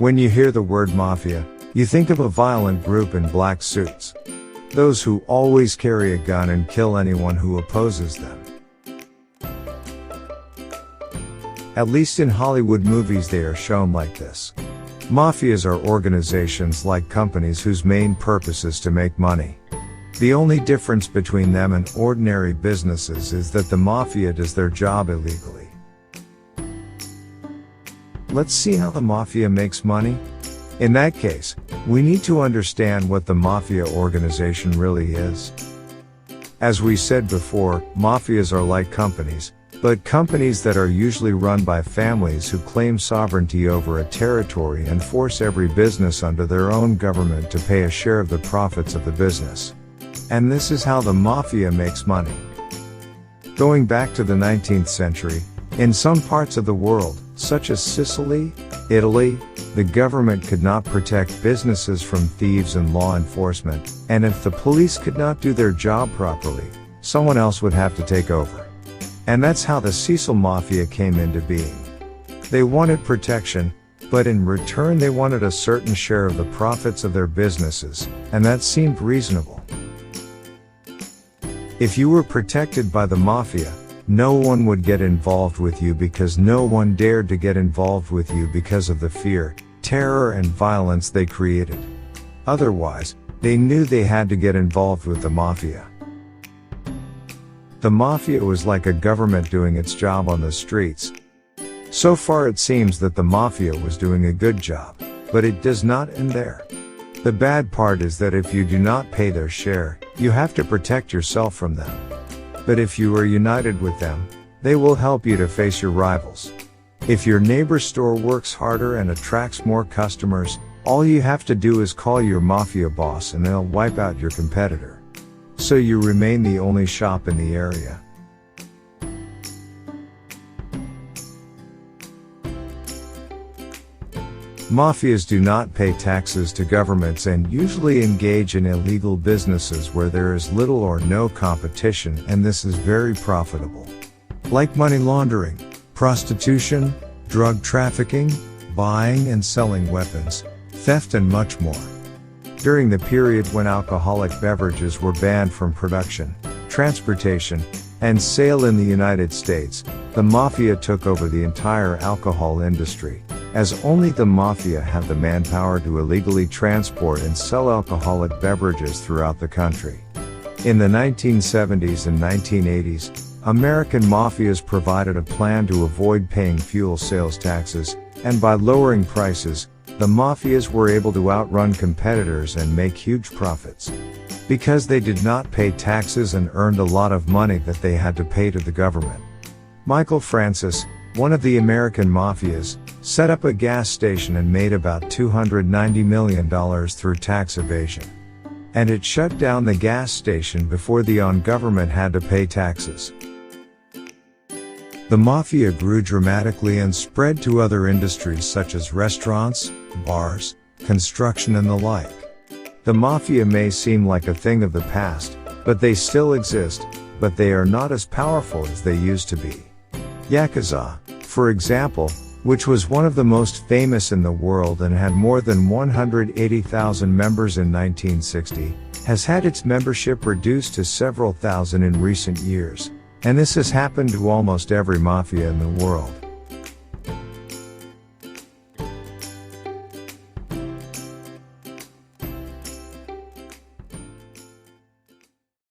When you hear the word mafia, you think of a violent group in black suits. Those who always carry a gun and kill anyone who opposes them. At least in Hollywood movies they are shown like this. Mafias are organizations like companies whose main purpose is to make money. The only difference between them and ordinary businesses is that the mafia does their job illegally. Let's see how the mafia makes money. In that case, we need to understand what the mafia organization really is. As we said before, mafias are like companies, but companies that are usually run by families who claim sovereignty over a territory and force every business under their own government to pay a share of the profits of the business. And this is how the mafia makes money. Going back to the 19th century, in some parts of the world, such as Sicily, Italy, the government could not protect businesses from thieves and law enforcement, and if the police could not do their job properly, someone else would have to take over. And that's how the Sicilian Mafia came into being. They wanted protection, but in return they wanted a certain share of the profits of their businesses, and that seemed reasonable. If you were protected by the mafia, no one would get involved with you because no one dared to get involved with you because of the fear, terror and violence they created. Otherwise, they knew they had to get involved with the mafia. The mafia was like a government doing its job on the streets. So far it seems that the mafia was doing a good job, but it does not end there. The bad part is that if you do not pay their share, you have to protect yourself from them. But if you are united with them, they will help you to face your rivals. If your neighbor's store works harder and attracts more customers, all you have to do is call your mafia boss and they'll wipe out your competitor. So you remain the only shop in the area. Mafias do not pay taxes to governments and usually engage in illegal businesses where there is little or no competition, and this is very profitable. Like money laundering, prostitution, drug trafficking, buying and selling weapons, theft and much more. During the period when alcoholic beverages were banned from production, transportation, and sale in the United States, the mafia took over the entire alcohol industry, as only the mafia had the manpower to illegally transport and sell alcoholic beverages throughout the country. In the 1970s and 1980s, American mafias provided a plan to avoid paying fuel sales taxes, and by lowering prices, the mafias were able to outrun competitors and make huge profits. Because they did not pay taxes and earned a lot of money that they had to pay to the government. Michael Francis, one of the American mafias, set up a gas station and made about $290 million through tax evasion. And it shut down the gas station before the government had to pay taxes. The mafia grew dramatically and spread to other industries such as restaurants, bars, construction and the like. The mafia may seem like a thing of the past, but they still exist, but they are not as powerful as they used to be. Yakuza, for example, which was one of the most famous in the world and had more than 180,000 members in 1960, has had its membership reduced to several thousand in recent years, and this has happened to almost every mafia in the world.